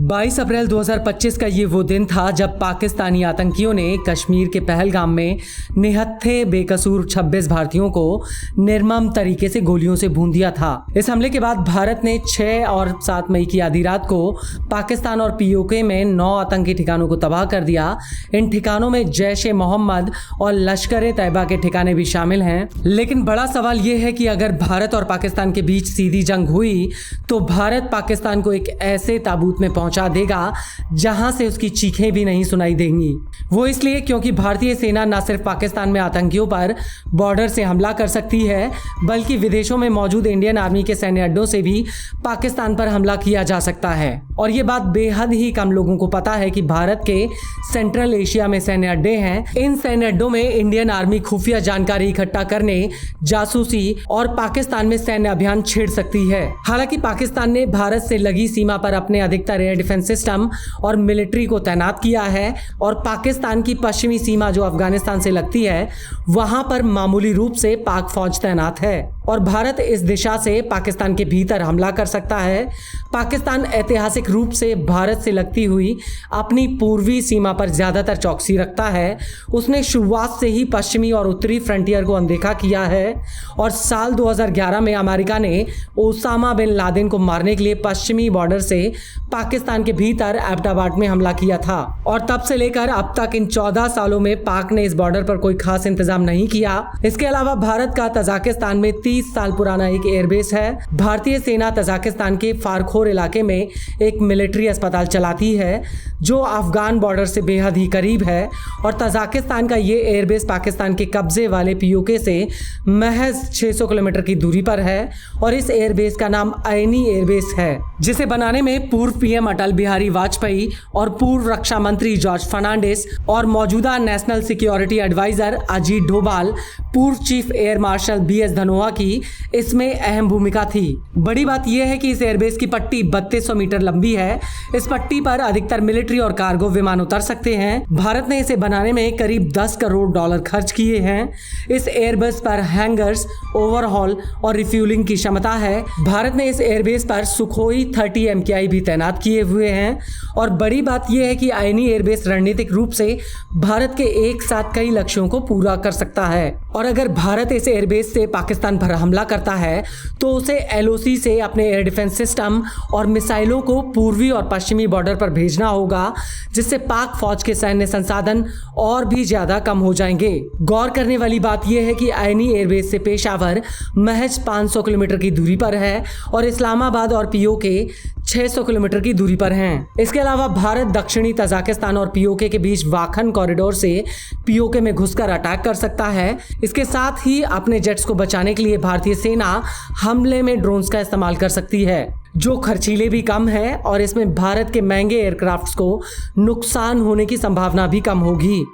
22 अप्रैल 2025 का ये वो दिन था जब पाकिस्तानी आतंकियों ने कश्मीर के पहलगाम में निहत्थे बेकसूर 26 भारतीयों को निर्मम तरीके से गोलियों से भून दिया था। इस हमले के बाद भारत ने 6 और 7 मई की आधी रात को पाकिस्तान और पीओके में 9 आतंकी ठिकानों को तबाह कर दिया। इन ठिकानों में जैश ए मोहम्मद और लश्कर ए तैयबा के ठिकाने भी शामिल हैं। लेकिन बड़ा सवाल यह है कि अगर भारत और पाकिस्तान के बीच सीधी जंग हुई तो भारत पाकिस्तान को एक ऐसे ताबूत में पहुंचा देगा जहां से उसकी चीखें भी नहीं सुनाई देंगी। वो इसलिए क्योंकि भारतीय सेना न सिर्फ पाकिस्तान में आतंकियों पर बॉर्डर से हमला कर सकती है बल्कि विदेशों में मौजूद इंडियन आर्मी के सैन्य अड्डों से भी पाकिस्तान पर हमला किया जा सकता है। और ये बात बेहद ही कम लोगों को पता है कि भारत के सेंट्रल एशिया में सैन्य अड्डे हैं। इन सैन्य अड्डों में इंडियन आर्मी खुफिया जानकारी इकट्ठा करने, जासूसी और पाकिस्तान में सैन्य अभियान छेड़ सकती है। हालांकि पाकिस्तान ने भारत से लगी सीमा पर अपने अधिकतर एयर डिफेंस सिस्टम और मिलिट्री को तैनात किया है और पाकिस्तान की पश्चिमी सीमा जो अफगानिस्तान से लगती है वहां पर मामूली रूप से पाक फौज तैनात है और भारत इस दिशा से पाकिस्तान के भीतर हमला कर सकता है। पाकिस्तान ऐतिहासिक रूप से भारत से लगती हुई अपनी पूर्वी सीमा पर ज्यादातर चौकसी रखता है। उसने शुरुआत से ही पश्चिमी और उत्तरी फ्रंटियर को अनदेखा किया है और साल 2011 में अमेरिका ने ओसामा बिन लादेन को मारने के लिए पश्चिमी बॉर्डर से पाकिस्तान के भीतर एबटाबाद में हमला किया था और तब से लेकर अब तक इन 14 सालों में पाक ने इस बॉर्डर पर कोई खास इंतजाम नहीं किया। इसके अलावा भारत का तजाकिस्तान में 30 साल पुराना एक एयरबेस है। भारतीय सेना तजाकिस्तान के फारखोर इलाके में एक मिलिट्री अस्पताल चलाती है जो अफगान बॉर्डर से बेहद ही करीब है और तजाकिस्तान का ये एयरबेस पाकिस्तान के कब्जे वाले पीओके से महज 600 किलोमीटर की दूरी पर है और इस एयरबेस का नाम आयनी एयरबेस है, जिसे बनाने में पूर्व पीएम अटल बिहारी वाजपेयी और पूर्व रक्षा मंत्री जॉर्ज फर्नांडिस और मौजूदा national security adviser Ajit Doval, पूर्व chief air marshal BS Dhanoa की इसमें अहम भूमिका थी। बड़ी बात यह है कि इस एयरबेस की पट्टी 3200 मीटर लंबी है। इस पट्टी पर अधिकतर मिलिट्री और कार्गो विमान उतर सकते हैं। भारत ने इसे बनाने में करीब $10 करोड़ खर्च किए हैं। इस एयरबेस पर हैंगर्स, ओवरहॉल और रिफ्यूलिंग की क्षमता है। भारत ने इस एयरबेस पर सुखोई 30 MKI भी तैनात किए हुए हैं और बड़ी बात यह है कि आयनी एयरबेस रणनीतिक रूप से भारत के एक साथ कई लक्ष्यों को पूरा कर सकता है और अगर भारत इस एयरबेस से पाकिस्तान पर हमला करता है तो उसे LOC से अपने एयर डिफेंस सिस्टम और मिसाइलों को पूर्वी और पश्चिमी बॉर्डर पर भेजना होगा, जिससे पाक फौज के सैन्य संसाधन और भी ज्यादा कम हो जाएंगे। गौर करने वाली बात यह है कि आयनी एयरबेस से पेशावर महज 500 किलोमीटर की दूरी पर है और इस्लामाबाद और पीओके 600 किलोमीटर की दूरी पर हैं। इसके अलावा भारत दक्षिणी तजाकिस्तान और पीओके के बीच वाखन कॉरिडोर से पीओके में घुसकर अटैक कर सकता है। इसके साथ ही अपने जेट्स को बचाने के लिए भारतीय सेना हमले में ड्रोन्स का इस्तेमाल कर सकती है, जो खर्चीले भी कम है और इसमें भारत के महंगे एयरक्राफ्ट्स को नुकसान होने की संभावना भी कम होगी।